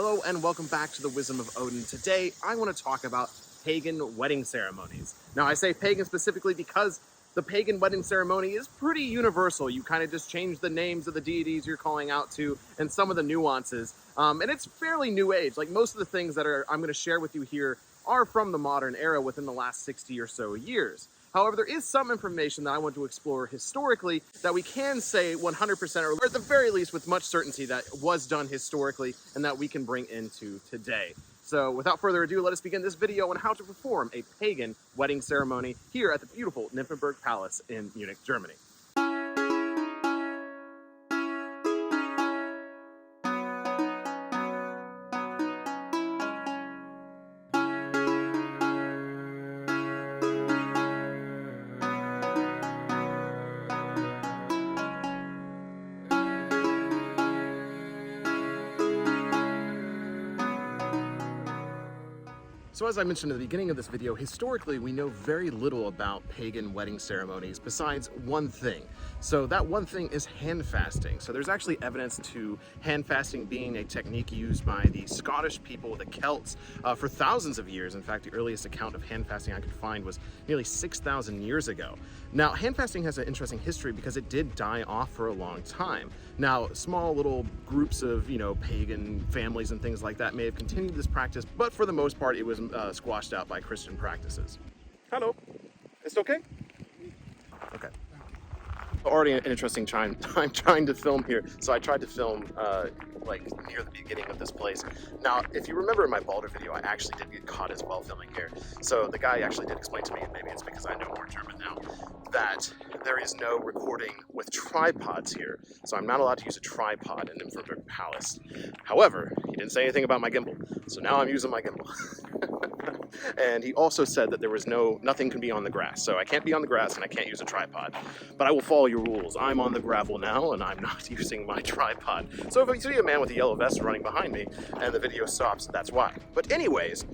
Hello and welcome back to the Wisdom of Odin. Today I want to talk about pagan wedding ceremonies. Now I say pagan specifically because the pagan wedding ceremony is pretty universal. You kind of just change the names of the deities you're calling out to and some of the nuances. And it's fairly new age. Like most of the things that I'm going to share with you here are from the modern era within the last 60 or so years. However, there is some information that I want to explore historically that we can say 100% or at the very least with much certainty that was done historically and that we can bring into today. So without further ado, let us begin this video on how to perform a pagan wedding ceremony here at the beautiful Nymphenburg Palace in Munich, Germany. So as I mentioned at the beginning of this video, historically we know very little about pagan wedding ceremonies besides one thing. So that one thing is hand fasting. So there's actually evidence to hand fasting being a technique used by the Scottish people, the Celts, for thousands of years. In fact, the earliest account of hand fasting I could find was nearly 6,000 years ago. Now, hand fasting has an interesting history because it did die off for a long time. Now, small little groups of, pagan families and things like that may have continued this practice, but for the most part, it was squashed out by Christian practices. Hello, is it okay? Okay. Already an interesting time trying to film here, so I tried to film like near the beginning of this place. Now, if you remember in my Balder video, I actually did get caught as well filming here. So the guy actually did explain to me, and maybe it's because I know more German now, that there is no recording with tripods here. So I'm not allowed to use a tripod in Nymphenburg Palace. However, he didn't say anything about my gimbal, so now I'm using my gimbal. And he also said that there was nothing can be on the grass. So I can't be on the grass and I can't use a tripod. But I will follow your rules. I'm on the gravel now and I'm not using my tripod. So if you see a man with a yellow vest running behind me and the video stops, that's why. But anyways,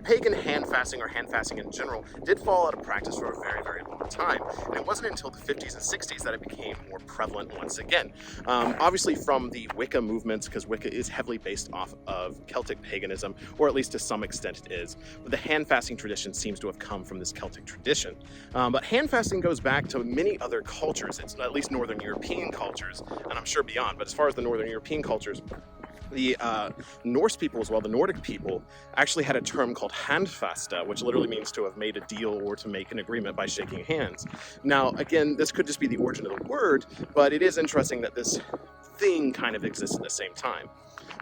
pagan hand fasting or hand fasting in general did fall out of practice for a very, very long time. And it wasn't until the 50s and 60s that it became more prevalent once again. Obviously from the Wicca movements, because Wicca is heavily based off of Celtic paganism, or at least to some extent it is. But the hand fasting tradition seems to have come from this Celtic tradition. But hand fasting goes back to many other cultures. It's at least Northern European cultures, and I'm sure beyond. But as far as the Northern European cultures, the Norse people as well, the Nordic people, actually had a term called handfasta, which literally means to have made a deal or to make an agreement by shaking hands. Now, again, this could just be the origin of the word, but it is interesting that this thing kind of exists at the same time.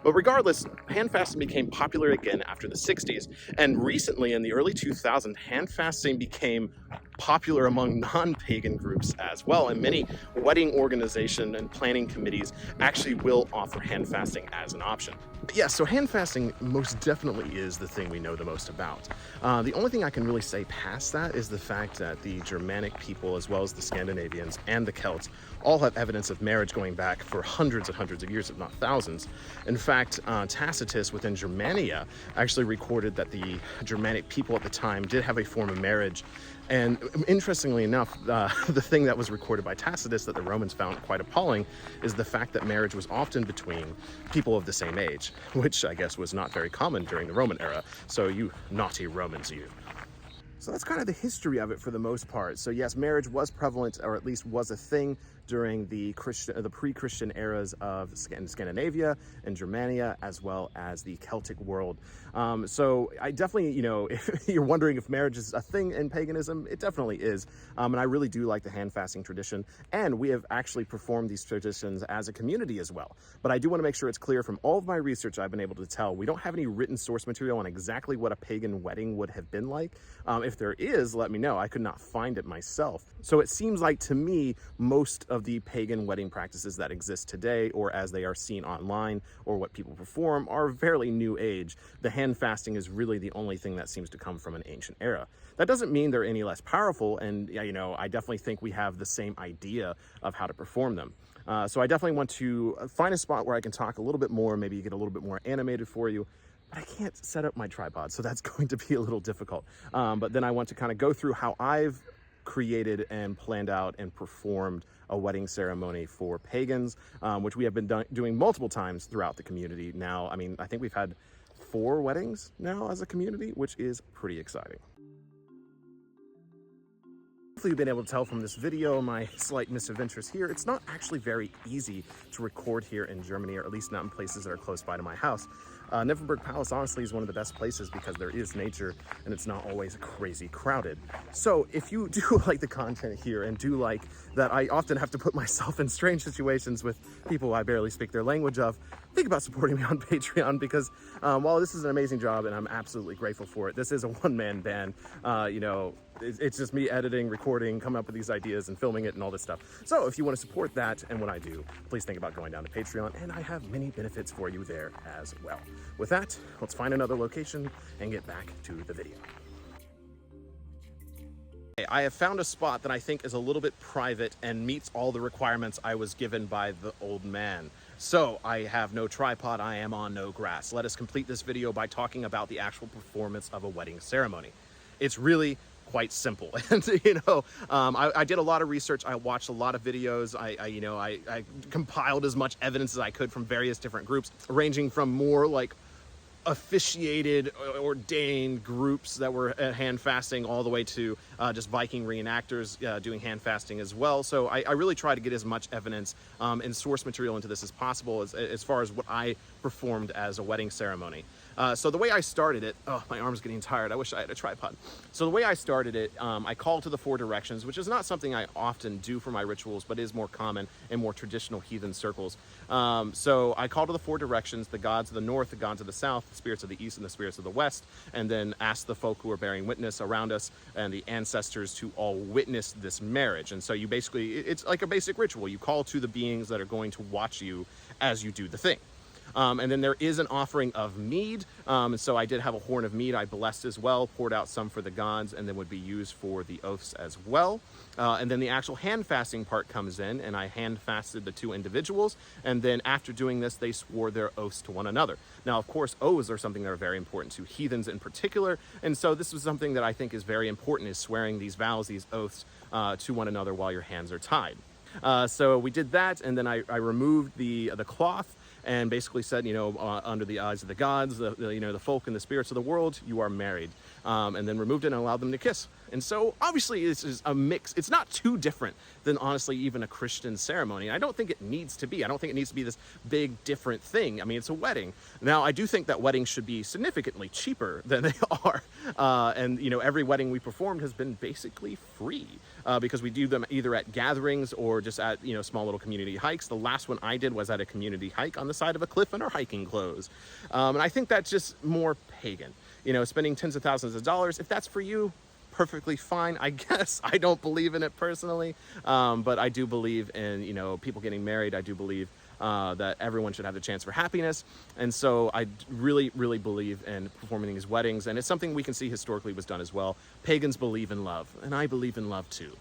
But regardless, hand fasting became popular again after the 60s, and recently in the early 2000s, hand fasting became popular among non-pagan groups as well, and many wedding organization and planning committees actually will offer hand fasting as an option. But yeah, so hand fasting most definitely is the thing we know the most about. The only thing I can really say past that is the fact that the Germanic people, as well as the Scandinavians and the Celts, all have evidence of marriage going back for hundreds and hundreds of years, if not thousands. In fact, Tacitus within Germania actually recorded that the Germanic people at the time did have a form of marriage. And interestingly enough, the thing that was recorded by Tacitus that the Romans found quite appalling is the fact that marriage was often between people of the same age, which I guess was not very common during the Roman era. So you naughty Romans, you. So that's kind of the history of it for the most part. So yes, marriage was prevalent, or at least was a thing during the pre-Christian eras of Scandinavia and Germania, as well as the Celtic world. So I definitely, if you're wondering if marriage is a thing in paganism, it definitely is. And I really do like the hand fasting tradition. And we have actually performed these traditions as a community as well. But I do want to make sure it's clear from all of my research I've been able to tell, we don't have any written source material on exactly what a pagan wedding would have been like. If there is, let me know. I could not find it myself. So it seems like to me, most of the pagan wedding practices that exist today, or as they are seen online, or what people perform, are fairly new age. The hand fasting is really the only thing that seems to come from an ancient era. That doesn't mean they're any less powerful, and I definitely think we have the same idea of how to perform them. So I definitely want to find a spot where I can talk a little bit more, maybe get a little bit more animated for you. But I can't set up my tripod, so that's going to be a little difficult. But then I want to kind of go through how I've created and planned out and performed a wedding ceremony for pagans, which we have been doing multiple times throughout the community. Now, I mean, I think we've had 4 weddings now as a community, which is pretty exciting. Hopefully you've been able to tell from this video my slight misadventures here. It's not actually very easy to record here in Germany, or at least not in places that are close by to my house. Niflheim Palace honestly is one of the best places because there is nature and it's not always crazy crowded. So if you do like the content here and do like that I often have to put myself in strange situations with people I barely speak their language of, think about supporting me on Patreon, because while this is an amazing job and I'm absolutely grateful for it, this is a one-man band. You know, it's just me editing, recording, coming up with these ideas and filming it and all this stuff. So if you want to support that and what I do, please think about going down to Patreon, and I have many benefits for you there as well. With that, let's find another location and get back to the video. I have found a spot that I think is a little bit private and meets all the requirements I was given by the old man. So I have no tripod, I am on no grass. Let us complete this video by talking about the actual performance of a wedding ceremony. It's really quite simple. And you know, I did a lot of research. I watched a lot of videos. I compiled as much evidence as I could from various different groups, ranging from more like officiated, ordained groups that were hand fasting, all the way to just Viking reenactors doing hand fasting as well. So I really try to get as much evidence and source material into this as possible as far as what I performed as a wedding ceremony. So the way I started it, oh, my arm's getting tired. I wish I had a tripod. So the way I started it, I called to the 4 directions, which is not something I often do for my rituals, but is more common in more traditional heathen circles. So I called to the 4 directions, the gods of the north, the gods of the south, the spirits of the east, and the spirits of the west, and then asked the folk who are bearing witness around us and the ancestors to all witness this marriage. And so you basically, it's like a basic ritual. You call to the beings that are going to watch you as you do the thing. And then there is an offering of mead. And so I did have a horn of mead I blessed as well, poured out some for the gods, and then would be used for the oaths as well. And then the actual hand fasting part comes in, and I hand fasted the 2 individuals. And then after doing this, they swore their oaths to one another. Now, of course, oaths are something that are very important to heathens in particular. And so this was something that I think is very important, is swearing these vows, these oaths to one another while your hands are tied. So we did that, and then I removed the cloth, and basically said, you know, under the eyes of the gods, the folk and the spirits of the world, you are married. And then removed it and allowed them to kiss. And so obviously this is a mix. It's not too different than honestly even a Christian ceremony. I don't think it needs to be. I don't think it needs to be this big different thing. I mean, it's a wedding. Now, I do think that weddings should be significantly cheaper than they are. And you know, every wedding we performed has been basically free because we do them either at gatherings or just at, you know, small little community hikes. The last one I did was at a community hike on the side of a cliff in our hiking clothes. And I think that's just more pagan. You know, spending tens of thousands of dollars, if that's for you, perfectly fine, I guess. I don't believe in it personally, but I do believe in, you know, people getting married. I do believe that everyone should have the chance for happiness. And so I really, really believe in performing these weddings. And it's something we can see historically was done as well. Pagans believe in love, and I believe in love too.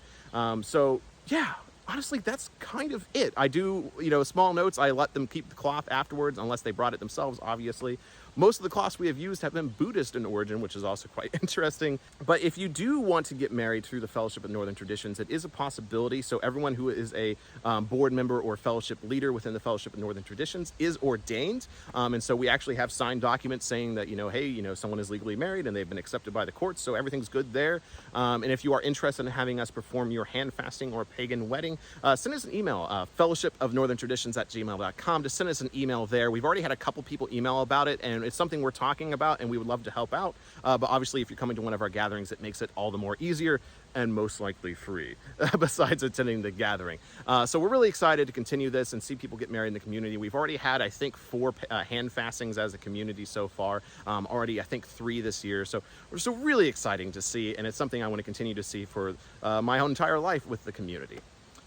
So yeah, honestly, that's kind of it. I do, you know, small notes. I let them keep the cloth afterwards, unless they brought it themselves, obviously. Most of the cloths we have used have been Buddhist in origin, which is also quite interesting. But if you do want to get married through the Fellowship of Northern Traditions, it is a possibility. So everyone who is a board member or fellowship leader within the Fellowship of Northern Traditions is ordained. And so we actually have signed documents saying that, you know, hey, you know, someone is legally married and they've been accepted by the courts. So everything's good there. And if you are interested in having us perform your hand fasting or pagan wedding, send us an email, fellowshipofnortherntraditions@gmail.com, to send us an email there. We've already had a couple people email about it, and it's something we're talking about and we would love to help out. But obviously, if you're coming to one of our gatherings, it makes it all the more easier and most likely free, besides attending the gathering. So we're really excited to continue this and see people get married in the community. We've already had, I think, 4 hand fastings as a community so far. Already, I think, 3 this year. So we're so really exciting to see, and it's something I want to continue to see for my entire life with the community.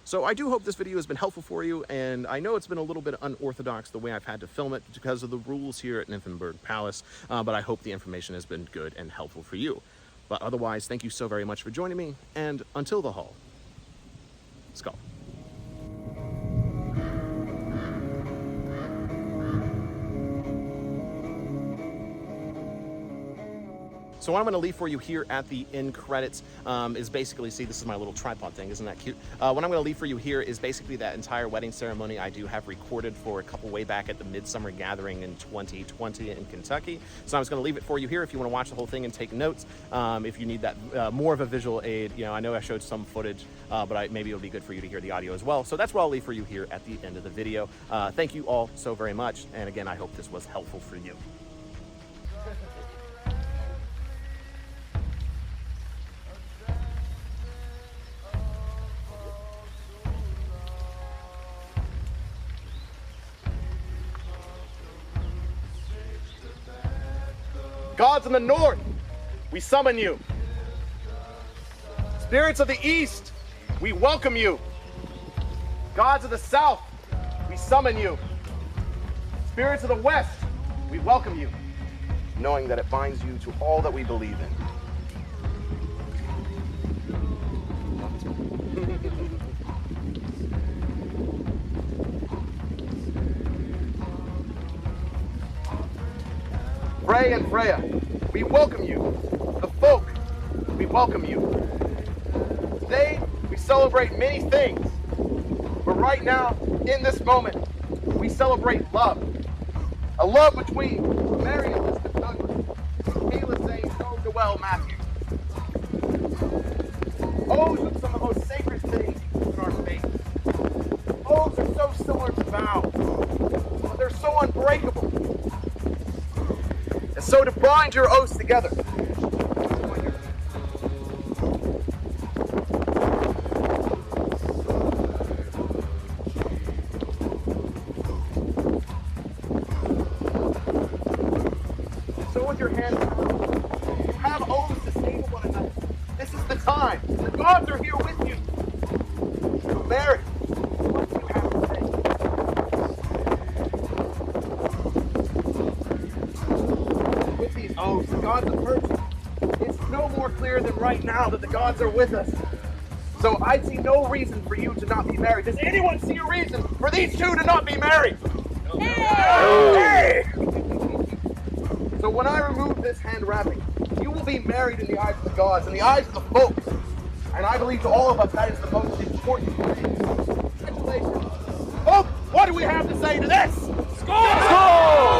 So I do hope this video has been helpful for you, and I know it's been a little bit unorthodox the way I've had to film it because of the rules here at Niflheim Palace, but I hope the information has been good and helpful for you. But otherwise, thank you so very much for joining me, and until the hall, Skull. So what I'm going to leave for you here at the end credits is basically, see, this is my little tripod thing, isn't that cute? What I'm going to leave for you here is basically that entire wedding ceremony I do have recorded for a couple way back at the Midsummer Gathering in 2020 in Kentucky. So I'm just going to leave it for you here if you want to watch the whole thing and take notes. If you need that more of a visual aid, you know, I know I showed some footage, but maybe it'll be good for you to hear the audio as well. So that's what I'll leave for you here at the end of the video. Thank you all so very much. And again, I hope this was helpful for you. Gods in the north, we summon you. Spirits of the east, we welcome you. Gods of the south, we summon you. Spirits of the west, we welcome you, knowing that it binds you to all that we believe in. Frey and Freya, we welcome you. The folk, we welcome you. Today, we celebrate many things, but right now, in this moment, we celebrate love. A love between Mary Elizabeth Douglas and Kayla Zane Joel Matthews. Oaths are some of the most sacred things in our faith. Oaths are so similar to vows, but they're so unbreakable. And so to bind your oaths together, so with your hands out, you have oaths to say to one another. This is the time. The gods are here with you. So Mary, what do you have to say? With these oaths, the gods have heard you. It's no more clear than right now that the gods are with us. So I see no reason for you to not be married. Does anyone see a reason for these two to not be married? Hey! So when I remove this hand wrapping, you will be married in the eyes of the gods, in the eyes of the folks. And I believe to all of us that is the most important thing. Congratulations. Oh, what do we have to say to this? Skål! Skål!